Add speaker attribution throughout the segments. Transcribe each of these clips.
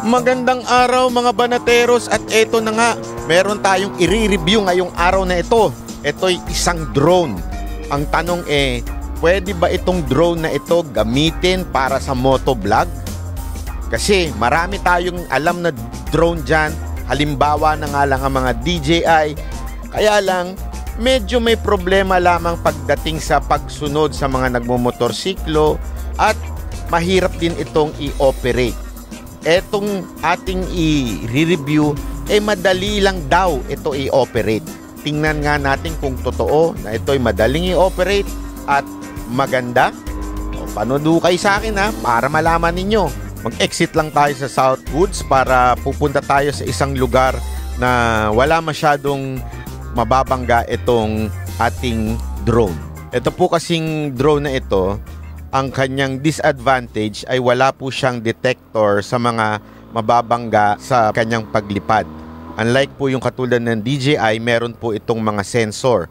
Speaker 1: Magandang araw mga banateros at eto na nga, meron tayong i-review ngayong araw na ito. Ito'y isang drone. Ang tanong pwede ba itong drone na ito gamitin para sa motovlog? Kasi marami tayong alam na drone dyan. Halimbawa na nga lang ang mga DJI. Kaya lang, medyo may problema lamang pagdating sa pagsunod sa mga nagmumotorsiklo at mahirap din itong i-operate. Etong ating i-review madali lang daw ito i-operate. Tingnan nga natin kung totoo na ito'y madaling i-operate at maganda. Panood kayo sa akin para malaman ninyo. Mag-exit lang tayo sa Southwoods para pupunta tayo sa isang lugar na wala masyadong mababangga itong ating drone. Ito po kasing drone na ito, ang kanyang disadvantage ay wala po siyang detector sa mga mababangga sa kanyang paglipad. Unlike po yung katulad ng DJI, meron po itong mga sensor.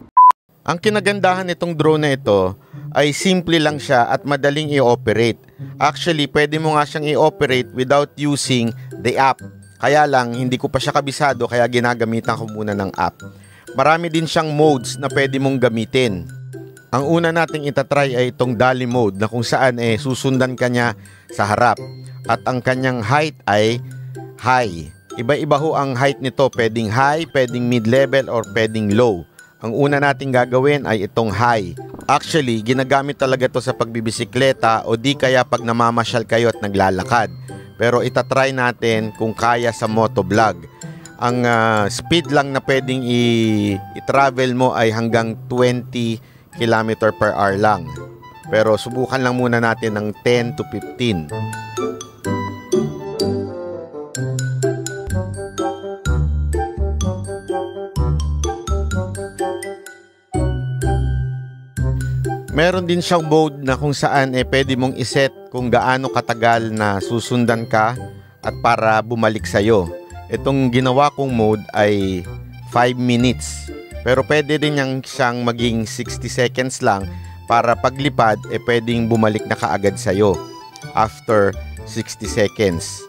Speaker 1: Ang kinagandahan nitong drone na ito ay simple lang siya at madaling i-operate. Actually, pwede mo nga siyang i-operate without using the app. Kaya lang, hindi ko pa siya kabisado kaya ginagamitan ko muna ng app. Marami din siyang modes na pwede mong gamitin. Ang una nating itatry ay itong dolly mode na kung saan susundan ka niya sa harap. At ang kanyang height ay high. Iba-iba ho ang height nito. Pwedeng high, pwedeng mid-level, or pwedeng low. Ang una nating gagawin ay itong high. Actually, ginagamit talaga ito sa pagbibisikleta o di kaya pag namamasyal kayo at naglalakad. Pero itatry natin kung kaya sa motovlog. Ang speed lang na pwedeng i-travel mo ay hanggang 20 km per hour lang. Pero subukan lang muna natin ng 10 to 15. Meron din siyang mode na kung saan pwede mong iset kung gaano katagal na susundan ka at para bumalik sa'yo. Itong ginawa kong mode ay 5 minutes. Pero pwede din siyang maging 60 seconds lang para paglipad pwedeng bumalik na kaagad sa'yo after 60 seconds.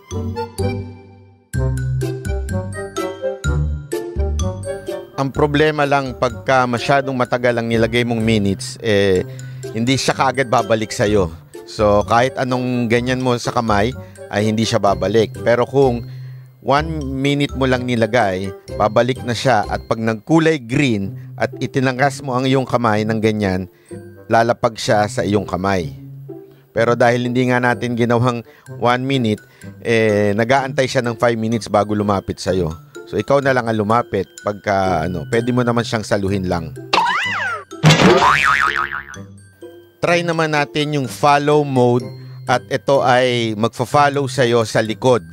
Speaker 1: Ang problema lang pagka masyadong matagal ang nilagay mong minutes, hindi siya kaagad babalik sa'yo. So kahit anong ganyan mo sa kamay ay hindi siya babalik. Pero kung 1 minute mo lang nilagay, babalik na siya at pag nagkulay green at itinangkas mo ang iyong kamay ng ganyan, lalapag siya sa iyong kamay. Pero dahil hindi nga natin ginawang 1 minute, nag-aantay siya ng 5 minutes bago lumapit sa'yo. So ikaw na lang ang lumapit pagka pwede mo naman siyang saluhin lang. Try naman natin yung follow mode at ito ay magfa-follow sa'yo sa likod.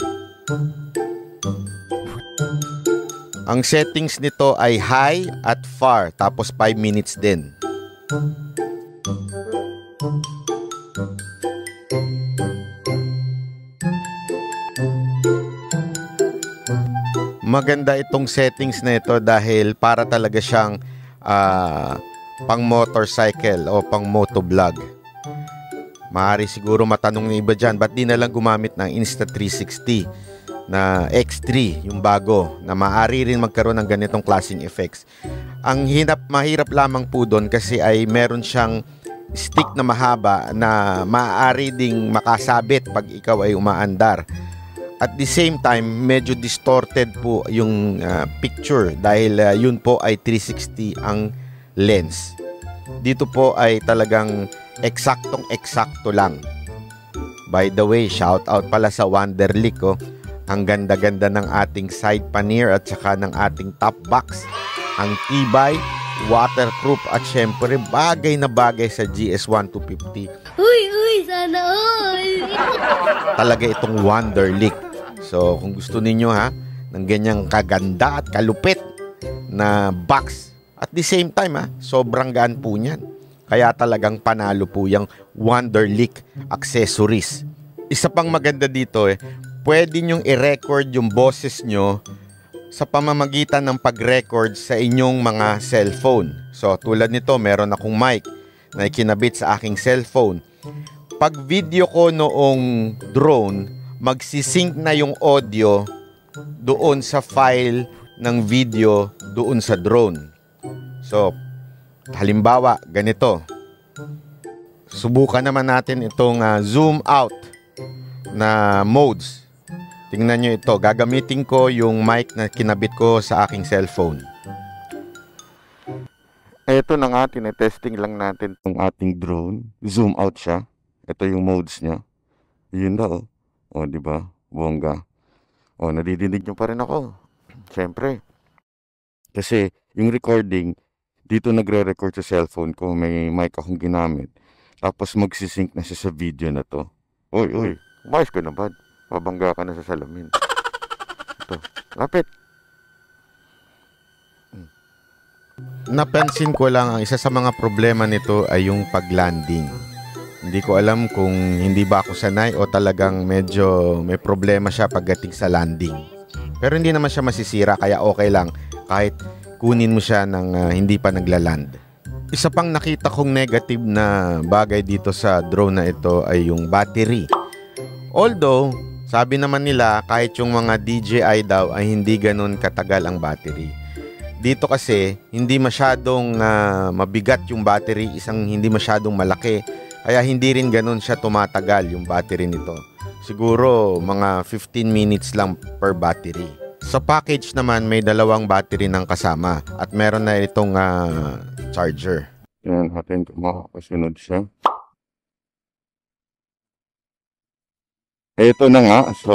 Speaker 1: Ang settings nito ay high at far, tapos 5 minutes din. Maganda itong settings na ito dahil para talaga siyang pang motorcycle o pang motovlog. Maaari siguro matanong ng iba dyan, ba't di na lang gumamit ng Insta360 na X3, yung bago, na maaari rin magkaroon ng ganitong klaseng effects. Ang mahirap lamang po doon kasi ay meron siyang stick na mahaba na maaari ding makasabit pag ikaw ay umaandar. At the same time, medyo distorted po yung picture dahil yun po ay 360 ang lens. Dito po ay talagang eksaktong-eksakto lang. By the way, shout out pala sa Wonderlic. Ang ganda-ganda ng ating side pannier at saka ng ating top box. Ang tibay, waterproof at syempre bagay na bagay sa GS1250.
Speaker 2: Uy, sana all!
Speaker 1: Talaga itong Wonderlic. So kung gusto ninyo ng ganyang kaganda at kalupit na box, at the same time sobrang gaan po niyan. Kaya talagang panalo po yung Wonderlic accessories. Isa pang maganda dito pwede nyong i-record yung boses nyo sa pamamagitan ng pag-record sa inyong mga cellphone. So tulad nito, meron akong mic na ikinabit sa aking cellphone. Pag video ko noong drone, magsisync na yung audio doon sa file ng video doon sa drone. So, halimbawa, ganito. Subukan naman natin itong zoom out na modes. Tingnan nyo ito. Gagamitin ko yung mic na kinabit ko sa aking cellphone. Ito na nga, tinetesting lang natin itong ating drone. Zoom out siya. Ito yung modes niya. Yun na, oh. O, diba? Bongga. O, nadidinig nyo pa rin ako. Siyempre. Kasi, yung recording, dito nagre-record sa cellphone ko. May mic akong ginamit. Tapos, magsisync na siya sa video na to. Uy. Umayos ka na, bad. Mabangga ka na sa salamin. Ito. Lapit. Napansin ko lang ang isa sa mga problema nito ay yung paglanding. Hindi ko alam kung hindi ba ako sanay o talagang medyo may problema siya pagdating sa landing. Pero hindi naman siya masisira kaya okay lang kahit kunin mo siya ng hindi pa naglaland. Isa pang nakita kong negative na bagay dito sa drone na ito ay yung battery. Although, sabi naman nila kahit yung mga DJI daw ay hindi ganun katagal ang battery. Dito kasi, hindi masyadong mabigat yung battery, hindi masyadong malaki. Kaya hindi rin ganun siya tumatagal yung battery nito. Siguro mga 15 minutes lang per battery. Sa package naman, may 2 battery ng kasama. At meron na itong charger. Yan, natin kung makakasunod siya. Ito na nga. So,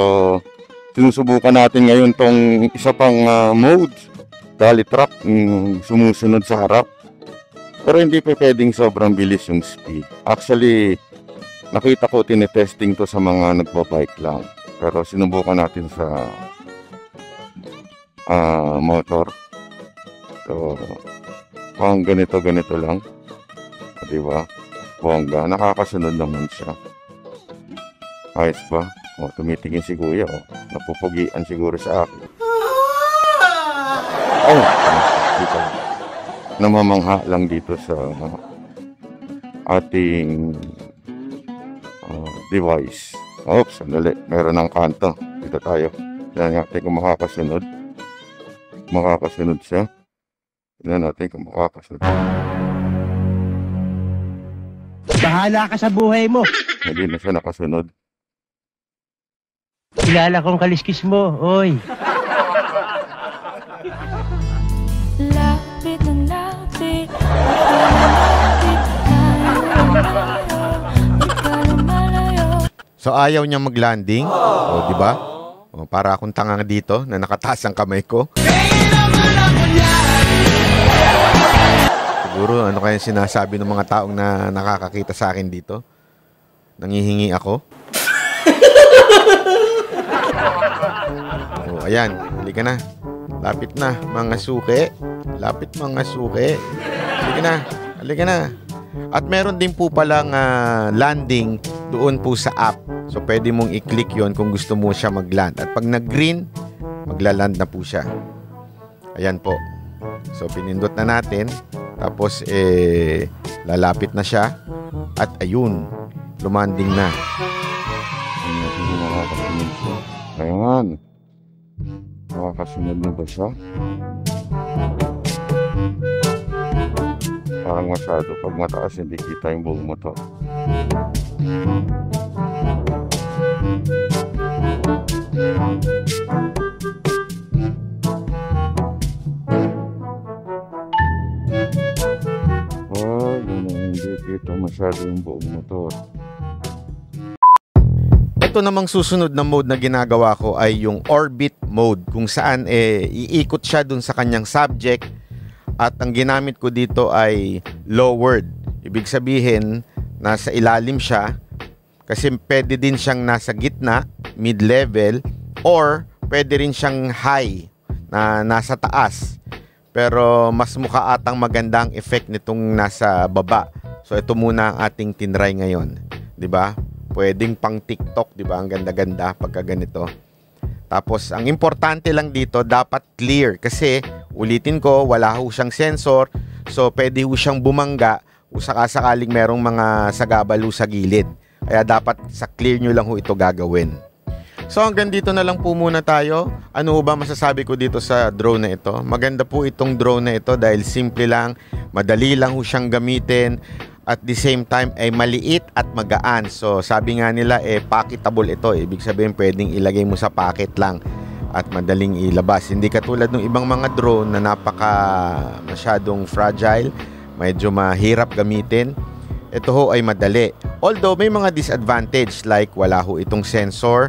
Speaker 1: sinusubukan natin ngayon tong isa pang mode. Dolly truck, sumusunod sa harap. Pero hindi pa pwedeng sobrang bilis yung speed. Actually, nakita ko tinetesting to sa mga nagpo-bike lang. Pero sinubukan natin sa motor. So, pang ganito lang. Diba? Bongga. Nakakasunod naman siya. Ayos ba? O, tumitingin si kuya. O, napupugian siguro sa akin. Oh, dito. Namamangha lang dito sa ating device. Oops, sandali. Meron ng kanto. Dito tayo. Tignan natin kung makakasunod. Makakasunod siya. Tignan natin kung makakasunod.
Speaker 3: Bahala ka sa buhay mo.
Speaker 1: Hindi na siya nakasunod.
Speaker 3: Kilala kong kaliskis mo, oy.
Speaker 4: Lapit ng lapit.
Speaker 1: So ayaw niya maglanding. O, di ba? O, para akong tanga dito na nakataas ang kamay ko. Siguro ano kaya sinasabi ng mga taong na nakakakita sa akin dito? Nangihingi ako. O, ayan. Halika na. Lapit na, mga suke. Lapit, mga suke. Halika na. Halika na. At meron din po palang landing doon po sa app. So, pwede mong i-click yon kung gusto mo siya mag-land. At pag nag-green, magla-land na po siya. Ayan po. So, pinindot na natin. Tapos, lalapit na siya. At ayun, lumanding na. Ayan. Makakasunod na ba siya? Parang masyado. Pag mataas, hindi kita yung buong motor. Oh, yun na, hindi kita masyado yung buong motor. Ito namang susunod na mode na ginagawa ko ay yung orbit mode, kung saan iikot siya dun sa kanyang subject at ang ginamit ko dito ay lowered. Ibig sabihin, nasa ilalim siya kasi pwede din siyang nasa gitna, mid-level, or pwede rin siyang high na nasa taas. Pero mas mukha atang magandang effect nitong nasa baba. So ito muna ang ating tinry ngayon, 'di ba? Pwedeng pang TikTok, 'di ba? Ang ganda-ganda pagka ganito. Tapos ang importante lang dito, dapat clear kasi ulitin ko, wala ho siyang sensor. So pwede ho siyang bumangga o sakasakaling merong mga sagabal ho sa gilid. Kaya dapat sa clear nyo lang ho ito gagawin. So hanggang dito na lang po muna tayo. Ano ba masasabi ko dito sa drone na ito? Maganda po itong drone na ito dahil simple lang, madali lang ho siyang gamitin, at the same time ay maliit at magaan. So sabi nga nila packetable ito. Ibig sabihin pwedeng ilagay mo sa pocket lang at madaling ilabas. Hindi katulad ng ibang mga drone na masyadong fragile, medyo mahirap gamitin. Ito ho ay madali. Although may mga disadvantage like wala ho itong sensor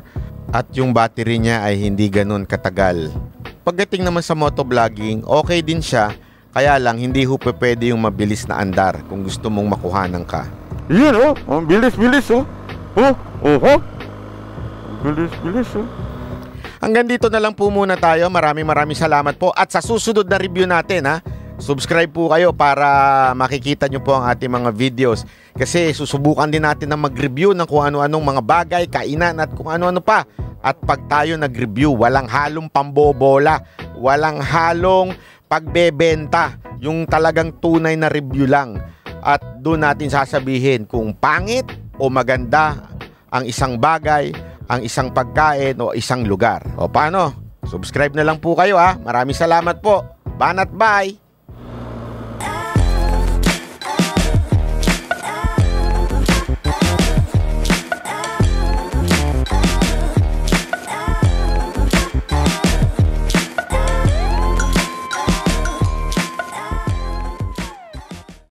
Speaker 1: at yung battery niya ay hindi ganun katagal. Pagdating naman sa motovlogging, okay din siya. Kaya lang hindi ho pwede yung mabilis na andar kung gusto mong makuhanan ka.
Speaker 4: Yan ang bilis-bilis bilis-bilis
Speaker 1: Hanggang dito na lang po muna tayo. Maraming salamat po. At sa susunod na review natin subscribe po kayo para makikita nyo po ang ating mga videos. Kasi susubukan din natin na mag-review ng kung ano-anong mga bagay, kainan at kung ano-ano pa. At pag tayo nag-review, walang halong pambobola, walang halong pagbebenta, yung talagang tunay na review lang. At doon natin sasabihin kung pangit o maganda ang isang bagay, ang isang pagkain o isang lugar. O paano? Subscribe na lang po kayo Maraming salamat po. Banat bye!